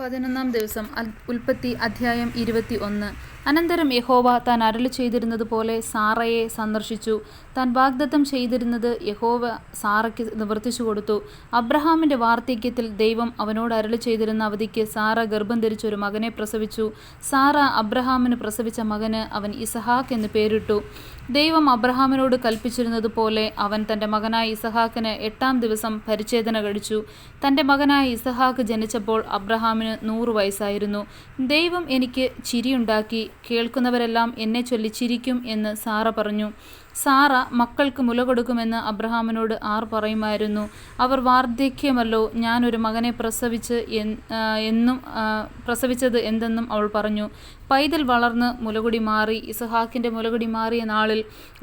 11 ദിവസം. ഉൽപ്പത്തി അധ്യായം 21. അനന്തരം യഹോവ താൻ അരുളി ചെയ്തിരുന്നതുപോലെ സാറയെ സന്ദർശിച്ചു. താൻ വാഗ്ദത്തം ചെയ്തിരുന്നത് യഹോവ സാറയ്ക്ക് നിവർത്തിച്ചു കൊടുത്തു. അബ്രഹാമിന്റെ വാർദ്ധക്യത്തിൽ ദൈവം അവനോട് അരുളി ചെയ്തിരുന്ന അവധിക്ക് സാറ ഗർഭം ധരിച്ച് ഒരു മകനെ പ്രസവിച്ചു. സാറ അബ്രഹാമിന് പ്രസവിച്ച മകന് അവൻ ഇസഹാക്ക് എന്ന് പേരിട്ടു. ദൈവം അബ്രഹാമിനോട് കൽപ്പിച്ചിരുന്നതുപോലെ അവൻ തൻ്റെ മകനായ ഇസഹാക്കിന് 8-ാം ദിവസം പരിച്ഛേദന കഴിച്ചു. തൻ്റെ മകനായ ഇസഹാക്ക് ജനിച്ചപ്പോൾ അബ്രഹാമിന് 100 വയസ്സായിരുന്നു. ദൈവം എനിക്ക് ചിരിയുണ്ടാക്കി, കേൾക്കുന്നവരെല്ലാം എന്നെ ചൊല്ലി ചിരിക്കും എന്ന് സാറ പറഞ്ഞു. സാറ മക്കൾക്ക് മുല കൊടുക്കുമെന്ന് അബ്രഹാമിനോട് ആർ പറയുമായിരുന്നു? അവർ വാർദ്ധക്യമല്ലോ, ഞാനൊരു മകനെ പ്രസവിച്ചത് എന്തെന്നും അവൾ പറഞ്ഞു. പൈതൽ വളർന്ന് മുലകുടി മാറി. ഇസഹാക്കിൻ്റെ മുലകുടി മാറിയ നാളിൽ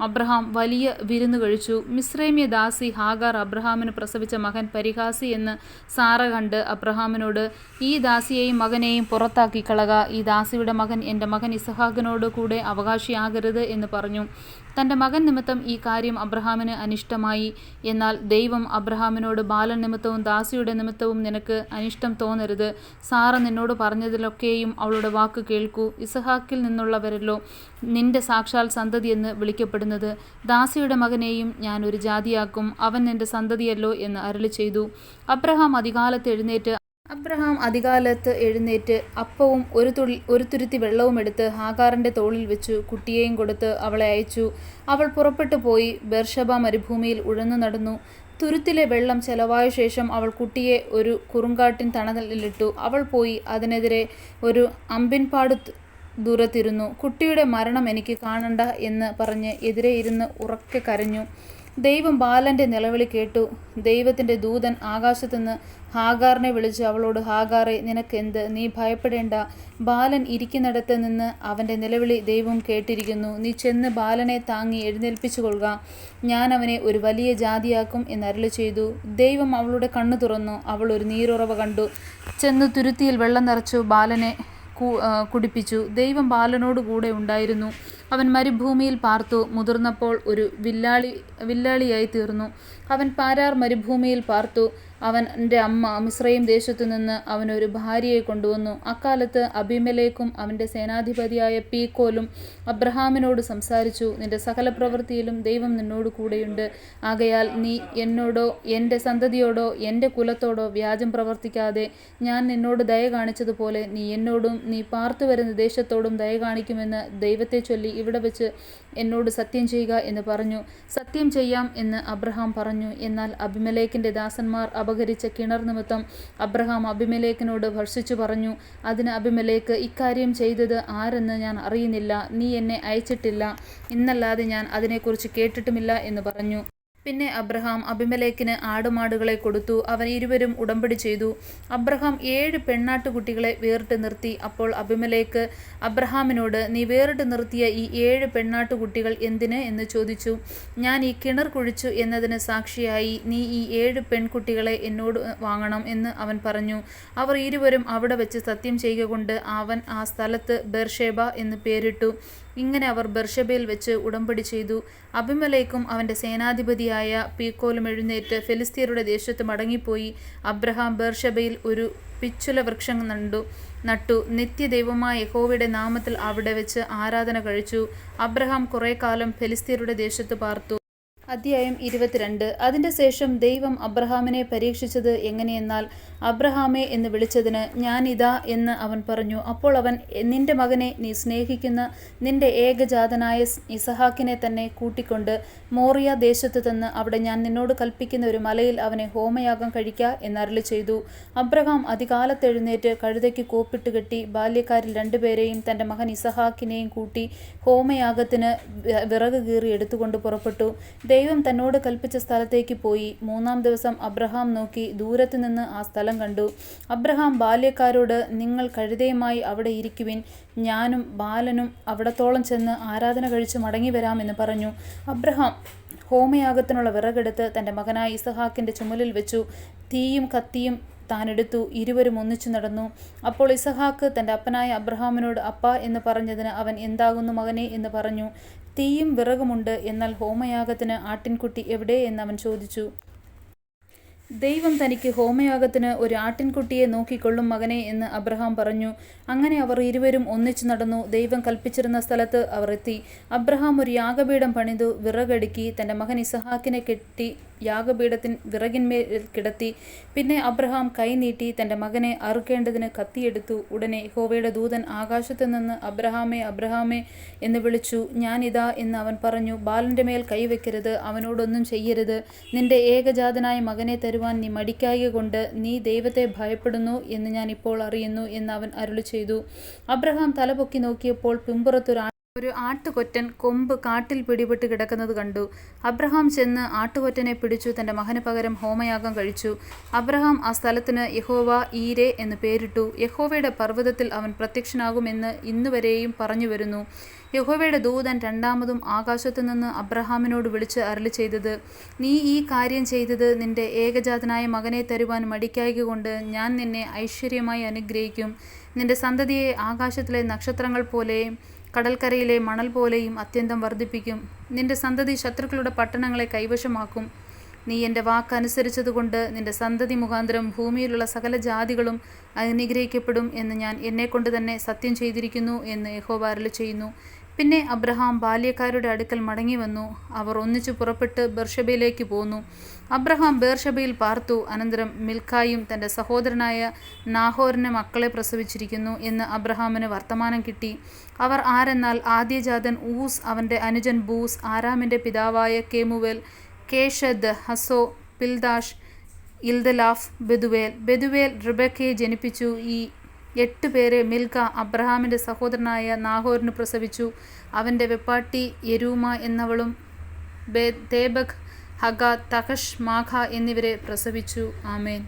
അബ്രഹാം വലിയ വിരുന്ന് കഴിച്ചു. മിസ്രൈമ്യ ദാസി ഹാഗാർ അബ്രഹാമിന് പ്രസവിച്ച മകൻ പരിഹാസി എന്ന് സാറ കണ്ട് അബ്രഹാമിനോട്, ഈ ദാസിയെയും മകനെയും പുറത്താക്കി കളക. ഈ ദാസിയുടെ മകൻ എൻ്റെ മകൻ ഇസഹാക്കിനോട് കൂടെ അവകാശിയാകരുത് എന്ന് പറഞ്ഞു. തൻ്റെ മകൻ നിമിത്തം ഈ കാര്യം അബ്രഹാമിന് അനിഷ്ടമായി. എന്നാൽ ദൈവം അബ്രഹാമിനോട്, ബാലൻ നിമിത്തവും ദാസിയുടെ നിമിത്തവും നിനക്ക് അനിഷ്ടം തോന്നരുത്. സാറ നിന്നോട് പറഞ്ഞതിലൊക്കെയും അവളുടെ വാക്ക് കേൾക്കൂ. ഇസഹാക്കിൽ നിന്നുള്ളവരല്ലോ നിന്റെ സാക്ഷാൽ സന്തതി എന്ന് വിളിക്കപ്പെടുന്നത്. ദാസിയുടെ മകനെയും ഞാൻ ഒരു ജാതിയാക്കും, അവൻ നിന്റെ സന്തതിയല്ലോ എന്ന് അരുളി ചെയ്തു. അബ്രഹാം അതികാലത്ത് എഴുന്നേറ്റ് അപ്പവും ഒരു തുരുത്തി വെള്ളവും എടുത്ത് ഹാഗാറിൻ്റെ തോളിൽ വെച്ചു കുട്ടിയെയും കൊടുത്ത് അവളെ അയച്ചു. അവൾ പുറപ്പെട്ടു പോയി ബേർഷബ മരുഭൂമിയിൽ ഉഴന്നു നടന്നു. തുരുത്തിലെ വെള്ളം ചെലവായ ശേഷം അവൾ കുട്ടിയെ ഒരു കുറുങ്കാട്ടിൻ തണലിലിട്ടു. അവൾ പോയി അതിനെതിരെ ഒരു അമ്പിൻപാട് ദൂരത്തിരുന്നു. കുട്ടിയുടെ മരണം എനിക്ക് കാണണ്ട എന്ന് പറഞ്ഞ് എതിരെ ഇരുന്ന് ഉറക്കെ കരഞ്ഞു. ദൈവം ബാലൻ്റെ നിലവിളി കേട്ടു. ദൈവത്തിൻ്റെ ദൂതൻ ആകാശത്തുനിന്ന് ഹാഗാറിനെ വിളിച്ച് അവളോട്, ഹാഗാറെ, നിനക്കെന്ത്? നീ ഭയപ്പെടേണ്ട. ബാലൻ ഇരിക്കുന്നിടത്ത് നിന്ന് അവൻ്റെ നിലവിളി ദൈവം കേട്ടിരിക്കുന്നു. നീ ചെന്ന് ബാലനെ താങ്ങി എഴുന്നേൽപ്പിച്ചു കൊള്ളുക. ഞാൻ അവനെ ഒരു വലിയ ജാതിയാക്കും എന്നരുളി ചെയ്തു. ദൈവം അവളുടെ കണ്ണു തുറന്നു. അവൾ ഒരു നീരുറവ കണ്ടു. ചെന്ന് തുരുത്തിയിൽ വെള്ളം നിറച്ചു ബാലനെ കുടിപ്പിച്ചു. ദൈവം ബാലനോട് കൂടെ ഉണ്ടായിരുന്നു. അവൻ മരുഭൂമിയിൽ പാർത്തു. മുതിർന്നപ്പോൾ ഒരു വില്ലാളിയായി തീർന്നു. അവൻ പാരാർ മരുഭൂമിയിൽ പാർത്തു. അവൻ്റെ അമ്മ മിസ്രയീം ദേശത്തു നിന്ന് അവനൊരു ഭാര്യയെ കൊണ്ടുവന്നു. അക്കാലത്ത് അബീമേലെക്കും അവൻ്റെ സേനാധിപതിയായ പീക്കോലും അബ്രഹാമിനോട് സംസാരിച്ചു. നിന്റെ സകല പ്രവൃത്തിയിലും ദൈവം നിന്നോട് കൂടെയുണ്ട്. ആകയാൽ നീ എന്നോടോ എൻ്റെ സന്തതിയോടോ എൻ്റെ കുലത്തോടോ വ്യാജം പ്രവർത്തിക്കാതെ ഞാൻ നിന്നോട് ദയ കാണിച്ചതുപോലെ നീ എന്നോടും നീ പാർത്തു വരുന്ന ദേശത്തോടും ദയ കാണിക്കുമെന്ന് ദൈവത്തെ ചൊല്ലി ഇവിടെ വെച്ച് എന്നോട് സത്യം ചെയ്യുക എന്ന് പറഞ്ഞു. സത്യം ചെയ്യാം എന്ന് അബ്രഹാം പറഞ്ഞു. എന്നാൽ അബീമേലെക്കിൻ്റെ ദാസന്മാർ അപഹരിച്ച കിണർ നിമിത്തം അബ്രഹാം അബീമേലെക്കിനോട് ഭർഷിച്ചു പറഞ്ഞു. അതിന് അബീമേലെക്ക്, ഇക്കാര്യം ചെയ്തത് ആരെന്ന് ഞാൻ അറിയുന്നില്ല. നീ എന്നെ അയച്ചിട്ടില്ല, ഇന്നല്ലാതെ ഞാൻ അതിനെക്കുറിച്ച് കേട്ടിട്ടുമില്ല എന്ന് പറഞ്ഞു. പിന്നെ അബ്രഹാം അബീമേലെക്കിന് ആടുമാടുകളെ കൊടുത്തു. അവർ ഇരുവരും ഉടമ്പടി ചെയ്തു. അബ്രഹാം 7 പെണ്ണാട്ടുകുട്ടികളെ വേറിട്ട് നിർത്തി. അപ്പോൾ അബീമേലെക്ക് അബ്രഹാമിനോട്, നീ വേറിട്ട് നിർത്തിയ ഈ 7 പെണ്ണാട്ടുകുട്ടികൾ എന്തിന് എന്ന് ചോദിച്ചു. ഞാൻ ഈ കിണർ കുഴിച്ചു എന്നതിന് സാക്ഷിയായി നീ ഈ 7 പെൺകുട്ടികളെ എന്നോട് വാങ്ങണം എന്ന് അവൻ പറഞ്ഞു. അവർ ഇരുവരും അവിടെ വെച്ച് സത്യം ചെയ്യുക കൊണ്ട് അവൻ ആ സ്ഥലത്ത് ബേർഷേബ എന്ന് പേരിട്ടു. ഇങ്ങനെ അവർ ബേർഷെബയിൽ വെച്ച് ഉടമ്പടി ചെയ്തു. അബീമേലെക്കും അവൻ്റെ സേനാധിപതിയായ പീക്കോലും എഴുന്നേറ്റ് ഫെലിസ്ത്യരുടെ ദേശത്ത് മടങ്ങിപ്പോയി. അബ്രഹാം ബേർഷെബയിൽ ഒരു പിച്ചുല വൃക്ഷം നട്ടു. നിത്യദൈവമായ യഹോവയുടെ നാമത്തിൽ അവിടെ വെച്ച് ആരാധന കഴിച്ചു. അബ്രഹാം കുറേ കാലം ഫെലിസ്ത്യരുടെ ദേശത്ത് പാർത്തു. അധ്യായം 22. അതിൻ്റെ ശേഷം ദൈവം അബ്രഹാമിനെ പരീക്ഷിച്ചത് എങ്ങനെയെന്നാൽ, അബ്രഹാമേ എന്ന് വിളിച്ചതിന് ഞാൻ ഇതാ എന്ന് അവൻ പറഞ്ഞു. അപ്പോൾ അവൻ, നിന്റെ മകനെ, നീ സ്നേഹിക്കുന്ന നിന്റെ ഏകജാതനായ ഇസഹാക്കിനെ തന്നെ കൂട്ടിക്കൊണ്ട് മോറിയ ദേശത്ത് ചെന്ന് അവിടെ ഞാൻ നിന്നോട് കൽപ്പിക്കുന്ന ഒരു മലയിൽ അവനെ ഹോമയാഗം കഴിക്ക എന്നരുളി ചെയ്തു. അബ്രഹാം അതികാലത്തെഴുന്നേറ്റ് കഴുതയ്ക്ക് കോപ്പിട്ട് കെട്ടി ബാല്യക്കാരിൽ 2 പേരെയും തൻ്റെ മകൻ ഇസഹാക്കിനെയും കൂട്ടി ഹോമയാഗത്തിന് വിറക് കീറി എടുത്തുകൊണ്ട് പുറപ്പെട്ടു. ദൈവം തന്നോട് കൽപ്പിച്ച സ്ഥലത്തേക്ക് പോയി. 3-ാം ദിവസം അബ്രഹാം നോക്കി ദൂരത്ത് നിന്ന് ആ സ്ഥലം കണ്ടു. അബ്രഹാം ബാല്യക്കാരോട്, നിങ്ങൾ കഴുതയുമായി അവിടെ ഇരിക്കുവിൻ, ഞാനും ബാലനും അവിടത്തോളം ചെന്ന് ആരാധന കഴിച്ച് മടങ്ങി വരാമെന്ന് പറഞ്ഞു. അബ്രഹാം ഹോമയാഗത്തിനുള്ള വിറകെടുത്ത് തൻ്റെ മകനായ ഇസഹാക്കിൻ്റെ ചുമലിൽ വെച്ചു. തീയും കത്തിയും താനെടുത്തു. ഇരുവരും ഒന്നിച്ചു നടന്നു. അപ്പോൾ ഇസഹാക്ക് തൻ്റെ അപ്പനായ അബ്രഹാമിനോട് അപ്പാ എന്ന് പറഞ്ഞതിന് അവൻ, എന്താകുന്നു മകനെ എന്ന് പറഞ്ഞു. തീയും വിറകുമുണ്ട്, എന്നാൽ ഹോമയാഗത്തിന് ആട്ടിൻകുട്ടി എവിടെ എന്ന് അവൻ ചോദിച്ചു. ദൈവം തനിക്ക് ഹോമയാഗത്തിന് ഒരു ആട്ടിൻകുട്ടിയെ നോക്കിക്കൊള്ളും മകനെ എന്ന് അബ്രഹാം പറഞ്ഞു. അങ്ങനെ അവർ ഇരുവരും ഒന്നിച്ചു നടന്നു. ദൈവം കൽപ്പിച്ചിരുന്ന സ്ഥലത്ത് അവർ എത്തി. അബ്രഹാം ഒരു യാഗപീഠം പണിതു, വിറകടുക്കി, തൻ്റെ മകൻ ഇസഹാക്കിനെ കെട്ടി യാഗപീഠത്തിൻ വിറകിന്മേൽ കിടത്തി. പിന്നെ അബ്രഹാം കൈ നീട്ടി തൻ്റെ മകനെ അറുക്കേണ്ടതിന് കത്തിയെടുത്തു. ഉടനെ യഹോവയുടെ ദൂതൻ ആകാശത്തു നിന്ന് അബ്രഹാമേ, അബ്രഹാമേ എന്ന് വിളിച്ചു. ഞാൻ ഇതാ എന്ന് അവൻ പറഞ്ഞു. ബാലൻ്റെ മേൽ കൈവെക്കരുത്, അവനോടൊന്നും ചെയ്യരുത്. നിന്റെ ഏകജാതനായ മകനെ തരുവാൻ നീ മടിക്കായ്ക കൊണ്ട് നീ ദൈവത്തെ ഭയപ്പെടുന്നു എന്ന് ഞാൻ ഇപ്പോൾ അറിയുന്നു എന്ന് അവൻ അരുളി ചെയ്തു. അബ്രഹാം തലപൊക്കി നോക്കിയപ്പോൾ പിമ്പുറത്തൊരു ആട്ടുകൊറ്റൻ കൊമ്പ് കാട്ടിൽ പിടിപെട്ട് കിടക്കുന്നത് കണ്ടു. അബ്രഹാം ചെന്ന് ആട്ടുകൊറ്റനെ പിടിച്ചു തൻ്റെ മകന് പകരം ഹോമയാഗം കഴിച്ചു. അബ്രഹാം ആ സ്ഥലത്തിന് യഹോവ ഈരെ എന്ന് പേരിട്ടു. യഹോവയുടെ പർവ്വതത്തിൽ അവൻ പ്രത്യക്ഷനാകുമെന്ന് ഇന്നുവരെയും പറഞ്ഞു വരുന്നു. യഹോവയുടെ ദൂതൻ രണ്ടാമതും ആകാശത്തു നിന്ന് അബ്രഹാമിനോട് വിളിച്ച് അരുളി ചെയ്തത്, നീ ഈ കാര്യം ചെയ്തത് നിന്റെ ഏകജാതനായ മകനെ തരുവാൻ മടിക്കായ്ക കൊണ്ട് ഞാൻ നിന്നെ ഐശ്വര്യമായി അനുഗ്രഹിക്കും. നിന്റെ സന്തതിയെ ആകാശത്തിലെ നക്ഷത്രങ്ങൾ പോലെയും കടൽക്കരയിലെ മണൽ പോലെയും അത്യന്തം വർദ്ധിപ്പിക്കും. നിന്റെ സന്തതി ശത്രുക്കളുടെ പട്ടണങ്ങളെ കൈവശമാക്കും. നീ എൻ്റെ വാക്കനുസരിച്ചതുകൊണ്ട് നിന്റെ സന്തതി മുഖാന്തരം ഭൂമിയിലുള്ള സകല ജാതികളും അനുഗ്രഹിക്കപ്പെടും എന്ന് ഞാൻ എന്നെക്കൊണ്ട് തന്നെ സത്യം ചെയ്തിരിക്കുന്നു എന്ന് യഹോവ അരുളി ചെയ്യുന്നു. പിന്നെ അബ്രഹാം ബാല്യക്കാരുടെ അടുക്കൽ മടങ്ങി വന്നു. അവർ ഒന്നിച്ചു പുറപ്പെട്ട് ബേർഷബയിലേക്ക് പോന്നു. അബ്രഹാം ബേർഷബയിൽ പാർത്തു. അനന്തരം മിൽക്കായും തൻ്റെ സഹോദരനായ നാഹോറിന് മക്കളെ പ്രസവിച്ചിരിക്കുന്നു എന്ന് അബ്രഹാമിന് വർത്തമാനം കിട്ടി. അവർ ആരെന്നാൽ ആദ്യജാതൻ ഊസ്, അവൻ്റെ അനുജൻ ബൂസ്, ആരാമിൻ്റെ പിതാവായ കേമുവേൽ, കേഷദ്, ഹസോ, പിൽദാഷ്, ഇൽദലാഫ്, ബെതുവേൽ റിബെക്കയെ ജനിപ്പിച്ചു. ഈ 8 പേരെ മിൽക്ക അബ്രഹാമിൻ്റെ സഹോദരനായ നാഹോറിന് പ്രസവിച്ചു. അവൻ്റെ വെപ്പാട്ടി യെരൂമ എന്നവളും തേബക്, ഹഗ, തഹഷ്, മാഖ എന്നിവരെ പ്രസവിച്ചു. ആമേൻ.